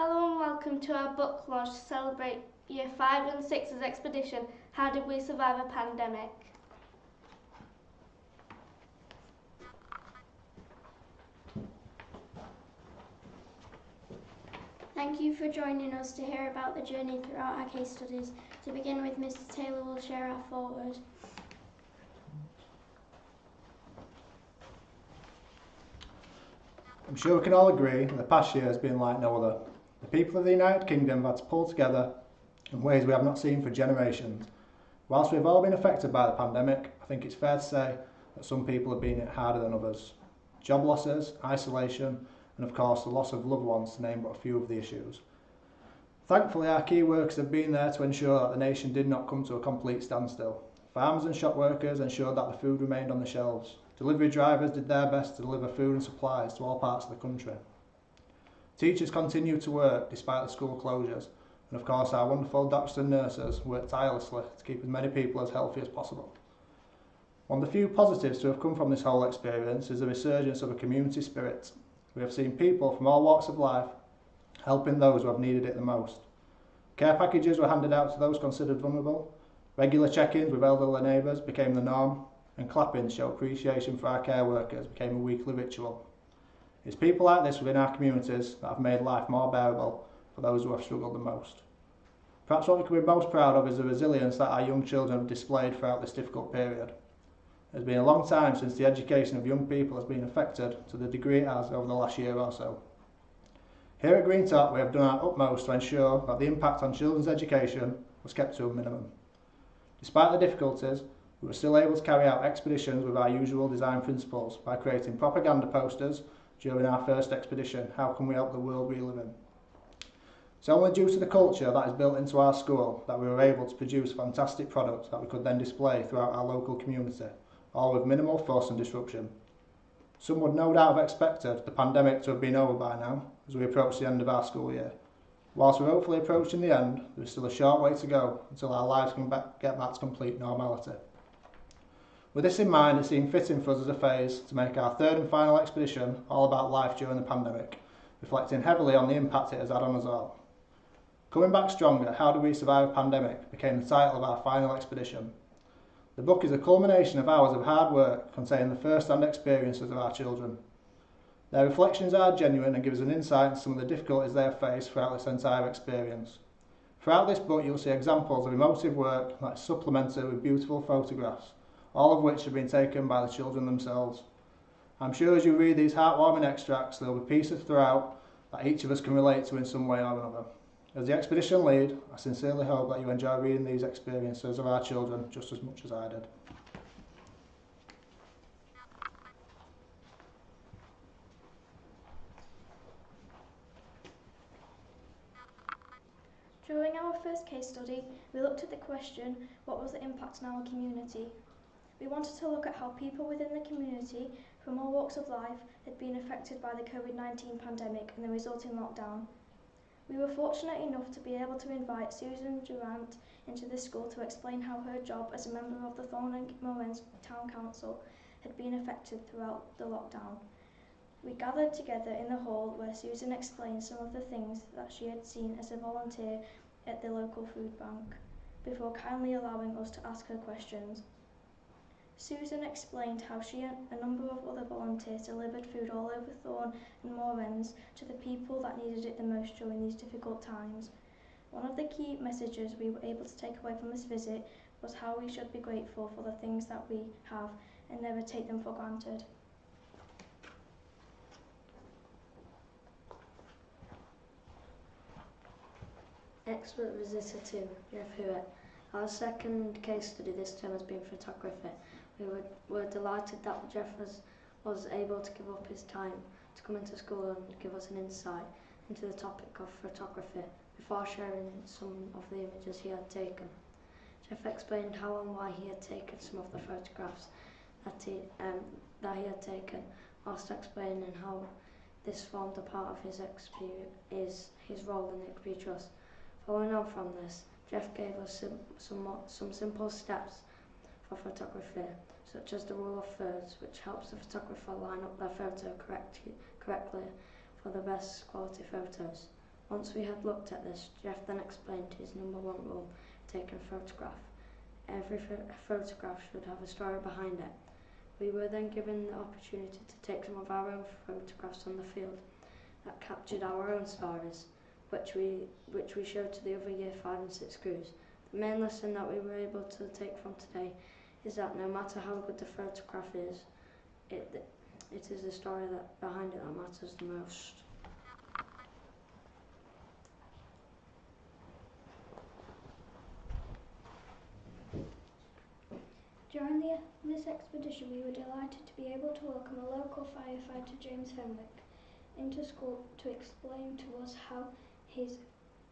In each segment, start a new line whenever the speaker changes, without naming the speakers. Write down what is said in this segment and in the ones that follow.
Hello and welcome to our book launch to celebrate Year 5 and 6's expedition, How Did We Survive a Pandemic?
Thank you for joining us to hear about the journey throughout our case studies. To begin with, Mr. Taylor will share our foreword.
I'm sure we can all agree that the past year has been like no other. The people of the United Kingdom have had to pull together in ways we have not seen for generations. Whilst we've all been affected by the pandemic, I think it's fair to say that some people have been hit harder than others. Job losses, isolation, and of course the loss of loved ones, to name but a few of the issues. Thankfully, our key workers have been there to ensure that the nation did not come to a complete standstill. Farmers and shop workers ensured that the food remained on the shelves. Delivery drivers did their best to deliver food and supplies to all parts of the country. Teachers continued to work despite the school closures, and of course our wonderful doctors and nurses worked tirelessly to keep as many people as healthy as possible. One of the few positives to have come from this whole experience is the resurgence of a community spirit. We have seen people from all walks of life helping those who have needed it the most. Care packages were handed out to those considered vulnerable. Regular check-ins with elderly neighbours became the norm, and clapping to show appreciation for our care workers became a weekly ritual. It's people like this within our communities that have made life more bearable for those who have struggled the most. Perhaps what we can be most proud of is the resilience that our young children have displayed throughout this difficult period. It has been a long time since the education of young people has been affected to the degree it has over the last year or so. Here at Green Top, we have done our utmost to ensure that the impact on children's education was kept to a minimum. Despite the difficulties, we were still able to carry out expeditions with our usual design principles by creating propaganda posters during our first expedition, How Can We Help the World We Live In? It's only due to the culture that is built into our school that we were able to produce fantastic products that we could then display throughout our local community, all with minimal fuss and disruption. Some would no doubt have expected the pandemic to have been over by now as we approach the end of our school year. Whilst we're hopefully approaching the end, there is still a short way to go until our lives can get back to complete normality. With this in mind, it seemed fitting for us as a phase to make our third and final expedition all about life during the pandemic, reflecting heavily on the impact it has had on us all. Coming Back Stronger, How Do We Survive a Pandemic became the title of our final expedition. The book is a culmination of hours of hard work containing the first-hand experiences of our children. Their reflections are genuine and give us an insight into some of the difficulties they have faced throughout this entire experience. Throughout this book you'll see examples of emotive work that is supplemented with beautiful photographs, all of which have been taken by the children themselves. I'm sure as you read these heartwarming extracts there will be pieces throughout that each of us can relate to in some way or another. As the expedition lead, I sincerely hope that you enjoy reading these experiences of our children just as much as I did.
During our first case study, we looked at the question, what was the impact on our community? We wanted to look at how people within the community from all walks of life had been affected by the COVID-19 pandemic and the resulting lockdown. We were fortunate enough to be able to invite Susan Durant into the school to explain how her job as a member of the Thornton Moorends Town Council had been affected throughout the lockdown. We gathered together in the hall where Susan explained some of the things that she had seen as a volunteer at the local food bank, before kindly allowing us to ask her questions. Susan explained how she and a number of other volunteers delivered food all over Thorn and Moorends to the people that needed it the most during these difficult times. One of the key messages we were able to take away from this visit was how we should be grateful for the things that we have and never take them for granted.
Expert Visitor 2, Jeff Hewitt. Our second case study this term has been photography. We were delighted that Jeff was able to give up his time to come into school and give us an insight into the topic of photography before sharing some of the images he had taken. Jeff explained how and why he had taken some of the photographs that he had taken, whilst explaining how this formed a part of his role in the XP Trust. Following on from this, Jeff gave us some simple steps for photography, such as the rule of thirds, which helps the photographer line up their photo correctly for the best quality photos. Once we had looked at this, Jeff then explained his number one rule, taking a photograph. Every photograph should have a story behind it. We were then given the opportunity to take some of our own photographs on the field that captured our own stories, which we showed to the other Year 5 and 6 crews. The main lesson that we were able to take from today is that no matter how good the photograph is, it is the story that behind it that matters the most.
During this expedition, we were delighted to be able to welcome a local firefighter, James Fenwick, into school to explain to us how his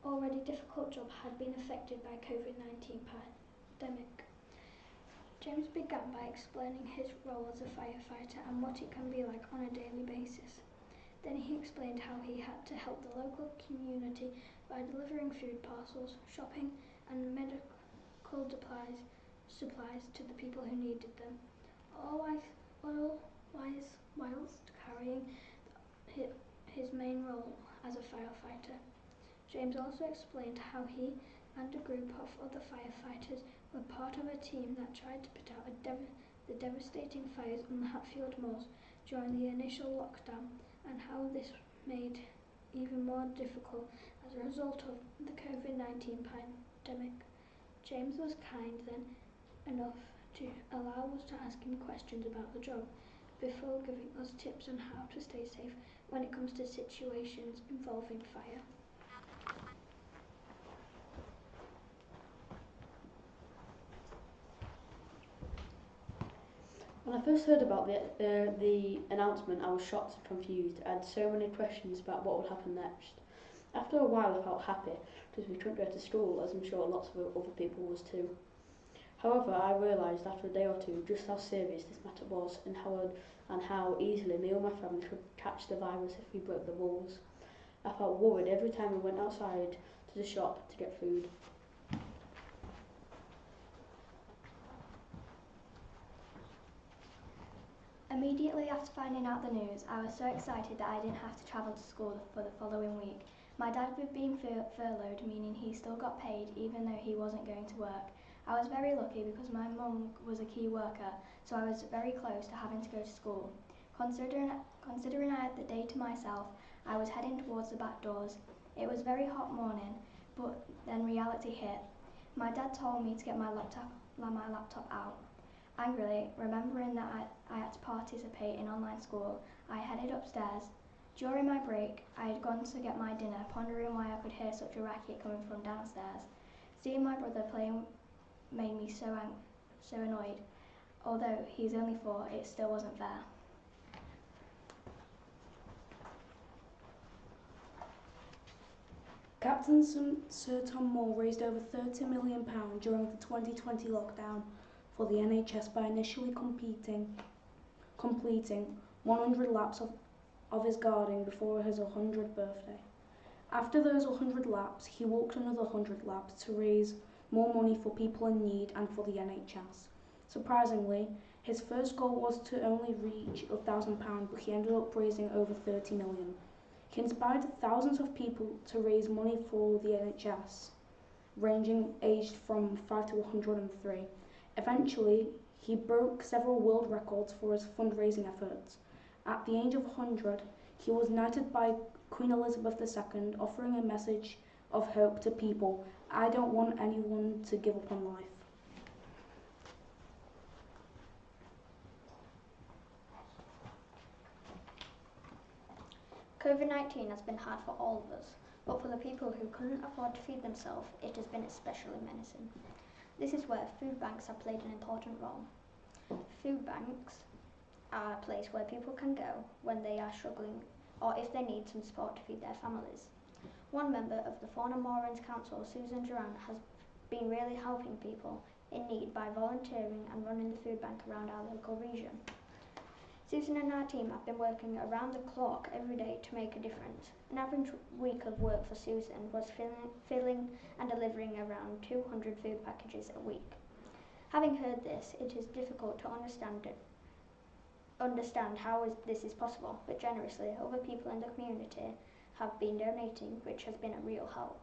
already difficult job had been affected by COVID-19 pandemic. James began by explaining his role as a firefighter and what it can be like on a daily basis. Then he explained how he had to help the local community by delivering food parcels, shopping and medical supplies to the people who needed them, all whilst carrying his main role as a firefighter. James also explained how he and a group of other firefighters were part of a team that tried to put out the devastating fires on the Hatfield Moors during the initial lockdown, and how this made even more difficult as a result of the COVID-19 pandemic. James was kind then enough to allow us to ask him questions about the job before giving us tips on how to stay safe when it comes to situations involving fire.
When I first heard about the announcement, I was shocked and confused. I had so many questions about what would happen next. After a while, I felt happy because we couldn't go to school, as I'm sure lots of other people was too. However, I realised after a day or two just how serious this matter was, and how easily me or my family could catch the virus if we broke the rules. I felt worried every time we went outside to the shop to get food.
Immediately after finding out the news, I was so excited that I didn't have to travel to school for the following week. My dad was being furloughed, meaning he still got paid even though he wasn't going to work. I was very lucky because my mum was a key worker, so I was very close to having to go to school. Considering I had the day to myself, I was heading towards the back doors. It was a very hot morning, but then reality hit. My dad told me to get my laptop out. Angrily, remembering that I had to participate in online school, I headed upstairs. During my break, I had gone to get my dinner, pondering why I could hear such a racket coming from downstairs. Seeing my brother playing made me so annoyed. Although he's only 4, it still wasn't fair.
Captain Sir Tom Moore raised over £30 million during the 2020 lockdown for the NHS by initially completing 100 laps of his guarding before his 100th birthday. After those 100 laps, he walked another 100 laps to raise more money for people in need and for the NHS. Surprisingly, his first goal was to only reach £1,000, but he ended up raising over 30 million. He inspired thousands of people to raise money for the NHS, ranging aged from 5 to 103. Eventually, he broke several world records for his fundraising efforts. At the age of 100, he was knighted by Queen Elizabeth II, offering a message of hope to people. I don't want anyone to give up on life.
COVID-19 has been hard for all of us, but for the people who couldn't afford to feed themselves, it has been especially menacing. This is where food banks have played an important role. Food banks are a place where people can go when they are struggling or if they need some support to feed their families. One member of the Fawn and Moorlands Council, Susan Duran, has been really helping people in need by volunteering and running the food bank around our local region. Susan and our team have been working around the clock every day to make a difference. An average week of work for Susan was filling and delivering around 200 food packages a week. Having heard this, it is difficult to understand how this is possible, but generously, other people in the community have been donating, which has been a real help.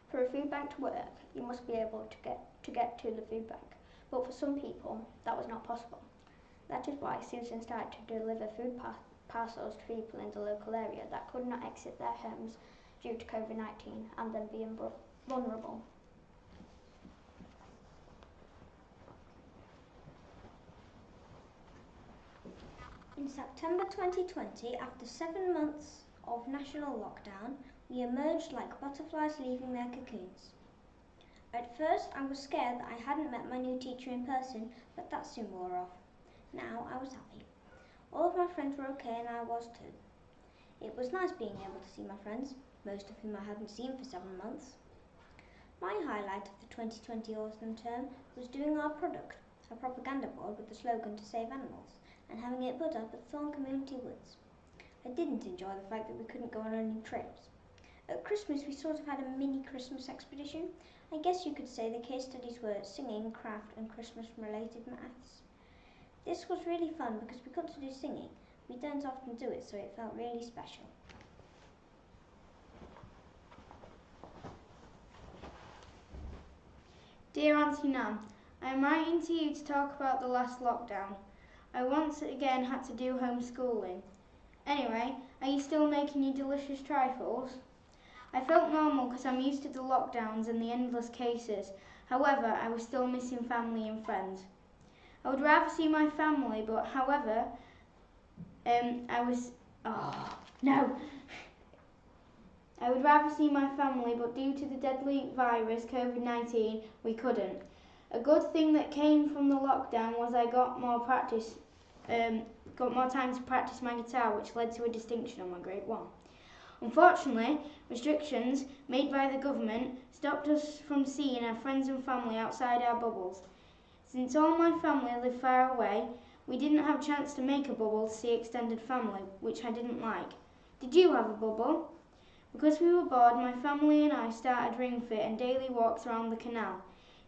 For a food bank to work, you must be able to get to the food bank, but for some people that was not possible. That is why Susan started to deliver food parcels to people in the local area that could not exit their homes due to COVID-19 and them being vulnerable.
In September 2020, after 7 months of national lockdown, we emerged like butterflies leaving their cocoons. At first, I was scared that I hadn't met my new teacher in person, but that soon wore off. Now I was happy. All of my friends were okay and I was too. It was nice being able to see my friends, most of whom I hadn't seen for 7 months. My highlight of the 2020 autumn term was doing our product, a propaganda board with the slogan to save animals, and having it put up at Thorn Community Woods. I didn't enjoy the fact that we couldn't go on any trips. At Christmas we sort of had a mini Christmas expedition. I guess you could say the case studies were singing, craft and Christmas related maths. This was really fun because we got to do singing. We don't often do it, so it felt really special.
Dear Auntie Nan, I am writing to you to talk about the last lockdown. I once again had to do homeschooling. Anyway, are you still making your delicious trifles? I felt normal because I'm used to the lockdowns and the endless cases. However, I was still missing family and friends. I would rather see my family, but however, I would rather see my family, but due to the deadly virus, COVID-19, we couldn't. A good thing that came from the lockdown was I got more time to practice my guitar, which led to a distinction on my grade 1. Unfortunately, restrictions made by the government stopped us from seeing our friends and family outside our bubbles. Since all my family live far away, we didn't have a chance to make a bubble to see extended family, which I didn't like. Did you have a bubble? Because we were bored, my family and I started Ring Fit and daily walks around the canal.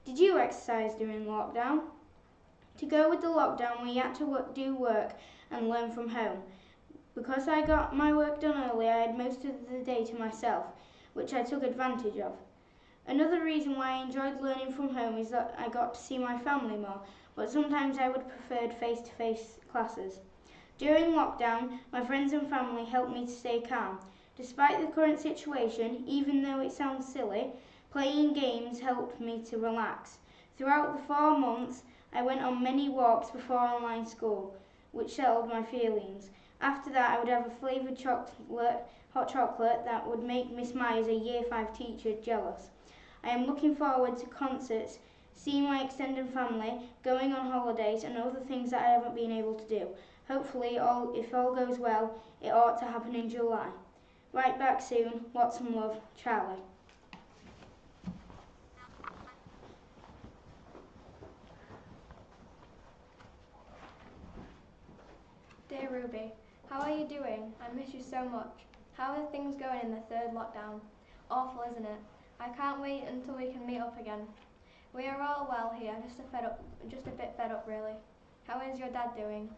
Did you exercise during lockdown? To go with the lockdown, we had to do work and learn from home. Because I got my work done early, I had most of the day to myself, which I took advantage of. Another reason why I enjoyed learning from home is that I got to see my family more, but sometimes I would have preferred face-to-face classes. During lockdown, my friends and family helped me to stay calm. Despite the current situation, even though it sounds silly, playing games helped me to relax. Throughout the 4 months, I went on many walks before online school, which settled my feelings. After that, I would have a flavoured hot chocolate that would make Miss Myers, a Year 5 teacher, jealous. I am looking forward to concerts, seeing my extended family, going on holidays and other things that I haven't been able to do. Hopefully, if all goes well, it ought to happen in July. Right back soon. Lots of love, Charlie.
Dear Ruby, how are you doing? I miss you so much. How are things going in the 3rd lockdown? Awful, isn't it? I can't wait until we can meet up again. We are all well here, just a bit fed up really. How is your dad doing?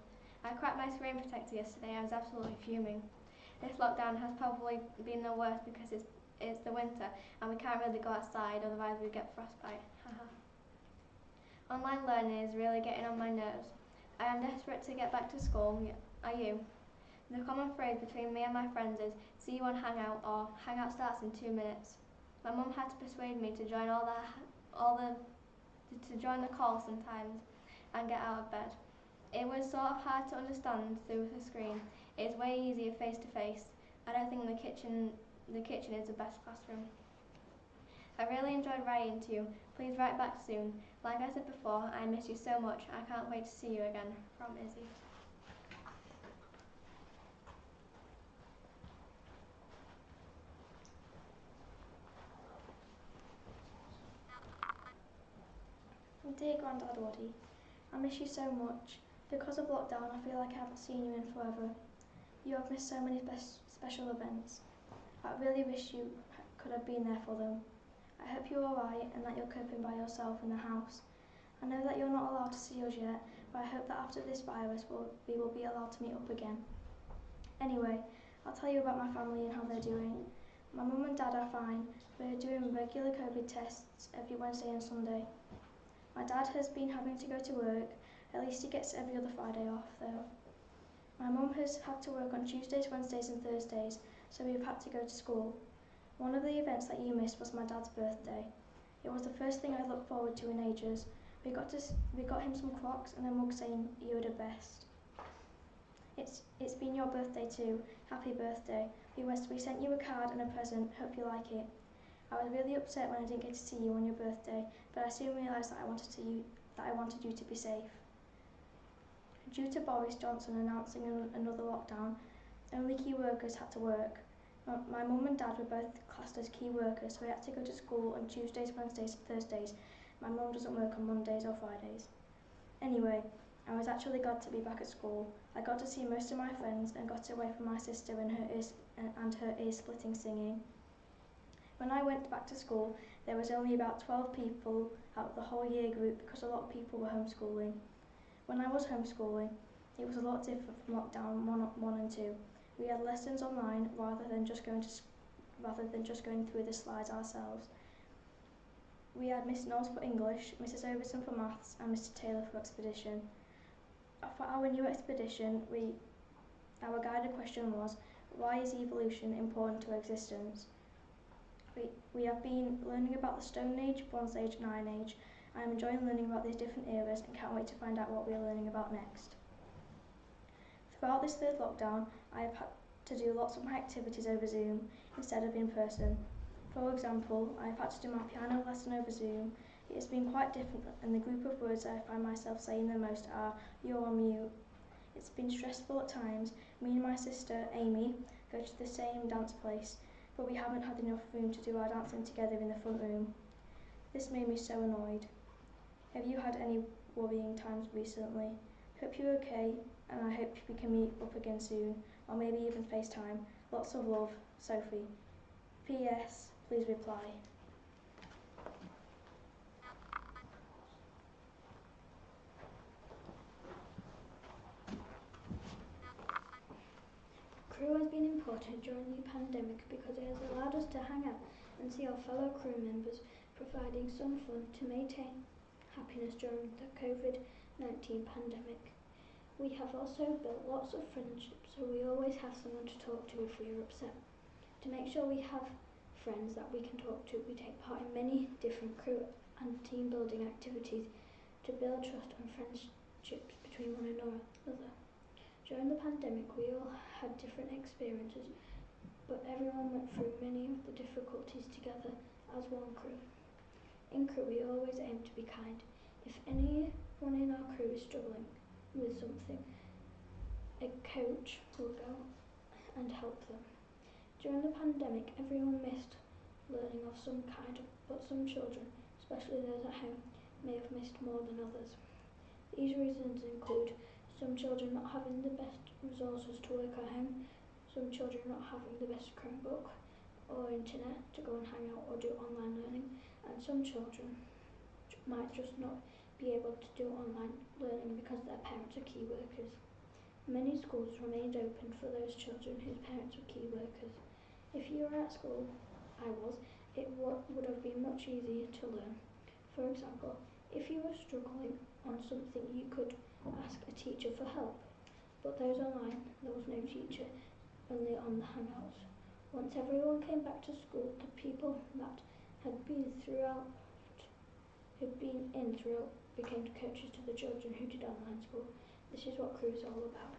I cracked my screen protector yesterday. I was absolutely fuming. This lockdown has probably been the worst because it's the winter and we can't really go outside, otherwise we get frostbite. Online learning is really getting on my nerves. I am desperate to get back to school. Are you? The common phrase between me and my friends is "see you on Hangout" or "Hangout starts in 2 minutes." My mum had to persuade me to join join the call sometimes and get out of bed. It was sort of hard to understand through the screen. It is way easier face to face. I don't think the kitchen is the best classroom. I really enjoyed writing to you. Please write back soon. Like I said before, I miss you so much. I can't wait to see you again. From Izzy. Dear Grandad Waddy, I miss you so much. Because of lockdown, I feel like I haven't seen you in forever. You have missed so many special events. I really wish you could have been there for them. I hope you're alright and that you're coping by yourself in the house. I know that you're not allowed to see us yet, but I hope that after this virus we will be allowed to meet up again. Anyway, I'll tell you about my family and how they're doing. My mum and dad are fine. We're doing regular COVID tests every Wednesday and Sunday. My dad has been having to go to work. At least he gets every other Friday off though. My mum has had to work on Tuesdays, Wednesdays and Thursdays, so we've had to go to school. One of the events that you missed was my dad's birthday. It was the first thing I looked forward to in ages. We got him some Crocs and a mug saying, "You're the best." It's been your birthday too. Happy birthday. We sent you a card and a present. Hope you like it. I was really upset when I didn't get to see you on your birthday, but I soon realised that I wanted you to be safe. Due to Boris Johnson announcing another lockdown, only key workers had to work. My mum and dad were both classed as key workers, so we had to go to school on Tuesdays, Wednesdays and Thursdays. My mum doesn't work on Mondays or Fridays. Anyway, I was actually glad to be back at school. I got to see most of my friends and got away from my sister and her ear-splitting singing. When I went back to school, there was only about 12 people out of the whole year group because a lot of people were homeschooling. When I was homeschooling, it was a lot different from lockdown 1 and 2. We had lessons online rather than just going through the slides ourselves. We had Miss Knowles for English, Mrs Overton for Maths and Mr Taylor for Expedition. For our new expedition, our guided question was, why is evolution important to existence? We have been learning about the Stone Age, Bronze Age and Iron Age. I am enjoying learning about these different eras and can't wait to find out what we are learning about next. Throughout this third lockdown, I have had to do lots of my activities over Zoom instead of in person. For example, I have had to do my piano lesson over Zoom. It has been quite different, and the group of words I find myself saying the most are, "You're on mute." It's been stressful at times. Me and my sister, Amy, go to the same dance place, but we haven't had enough room to do our dancing together in the front room. This made me so annoyed. Have you had any worrying times recently? Hope you're okay, and I hope we can meet up again soon, or maybe even FaceTime. Lots of love, Sophie. P.S. Please reply.
Crew has been important during the pandemic because it has allowed us to hang out and see our fellow crew members, providing some fun to maintain happiness during the COVID-19 pandemic. We have also built lots of friendships, so we always have someone to talk to if we are upset. To make sure we have friends that we can talk to, we take part in many different crew and team building activities to build trust and friendships between one another. During the pandemic, we all had different experiences, but everyone went through many of the difficulties together as one crew. In crew, we always aim to be kind. If anyone in our crew is struggling with something, a coach will go and help them. During the pandemic, everyone missed learning of some kind, but some children, especially those at home, may have missed more than others. These reasons include some children not having the best resources to work at home, some children not having the best Chromebook or internet to go and hang out or do online learning, and some children might just not be able to do online learning because their parents are key workers. Many schools remained open for those children whose parents were key workers. If you were at school, it would have been much easier to learn. For example, if you were struggling on something, you could ask a teacher for help. But those online, there was no teacher, only on the Hangouts. Once everyone came back to school, the people that had been in throughout became coaches to the children who did online school. This is what crew is all about.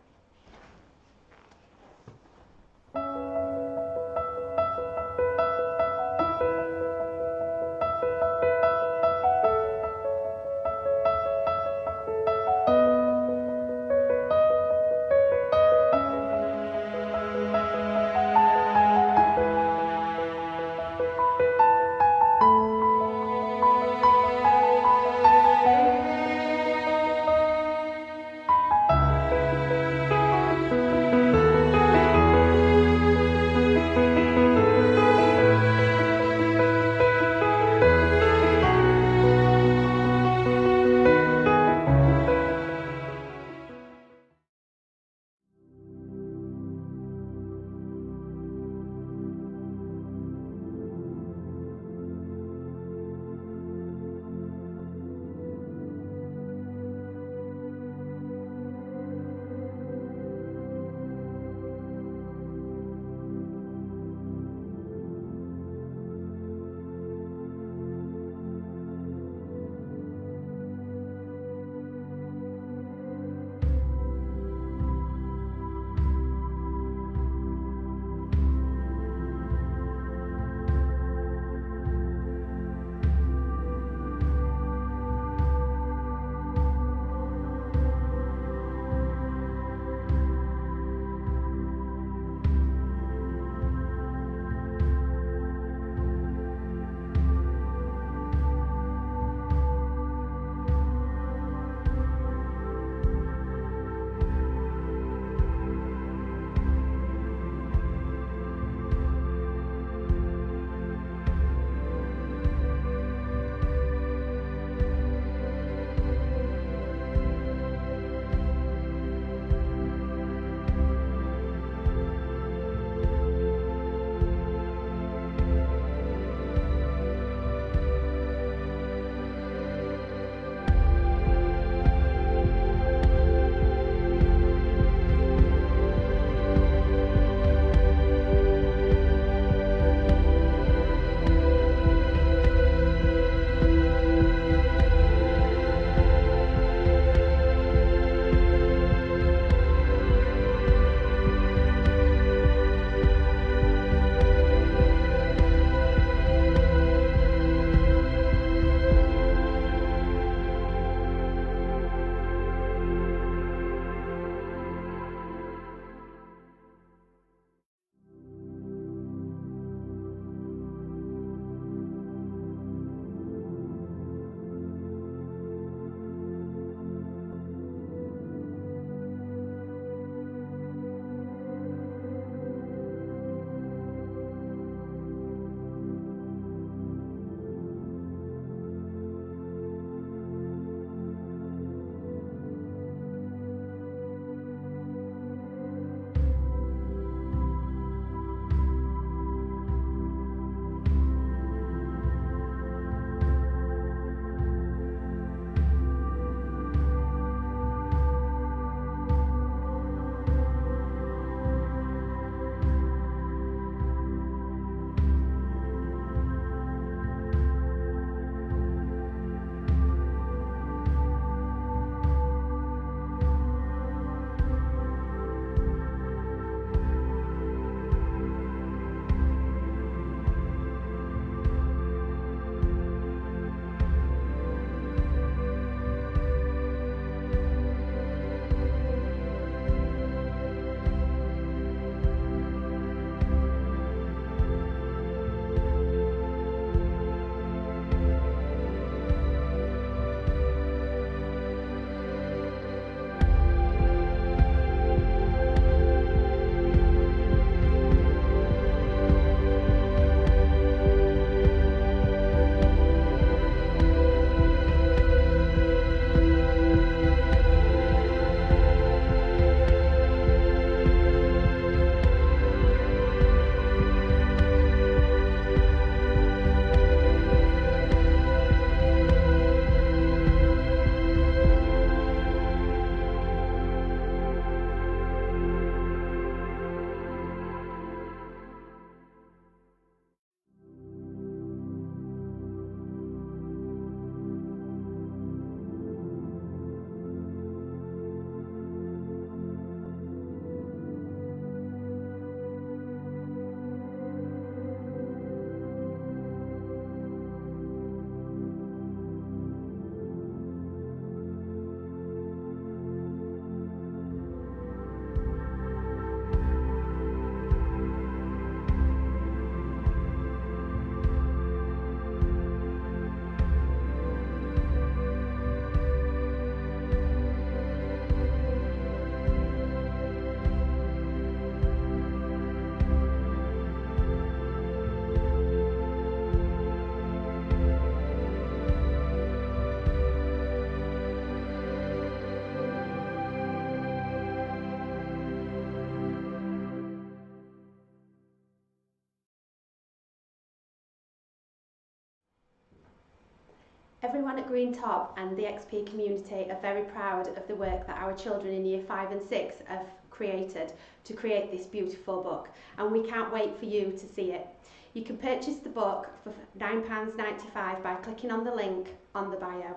Everyone at Green Top and the XP community are very proud of the work that our children in Year 5 and 6 have created to create this beautiful book, and we can't wait for you to see it. You can purchase the book for £9.95 by clicking on the link on the bio.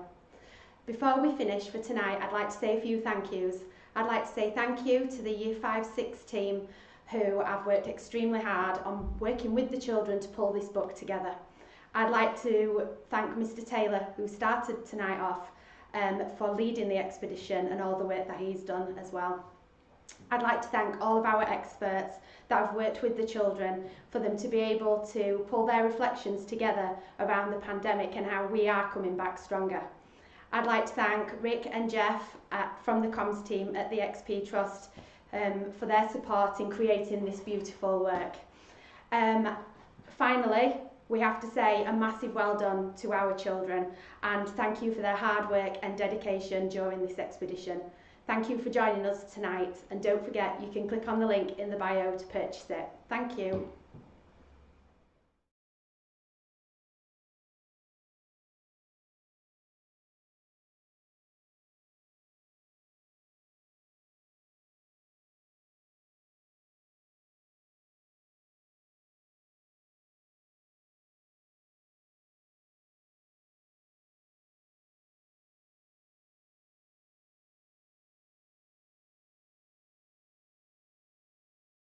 Before we finish for tonight, I'd like to say a few thank yous. I'd like to say thank you to the Year 5-6 team who have worked extremely hard on working with the children to pull this book together. I'd like to thank Mr. Taylor, who started tonight off, for leading the expedition and all the work that he's done as well. I'd like to thank all of our experts that have worked with the children for them to be able to pull their reflections together around the pandemic and how we are coming back stronger. I'd like to thank Rick and Jeff from the comms team at the XP Trust for their support in creating this beautiful work. Finally, we have to say a massive well done to our children and thank you for their hard work and dedication during this expedition. Thank you for joining us tonight, and don't forget you can click on the link in the bio to purchase it. Thank you.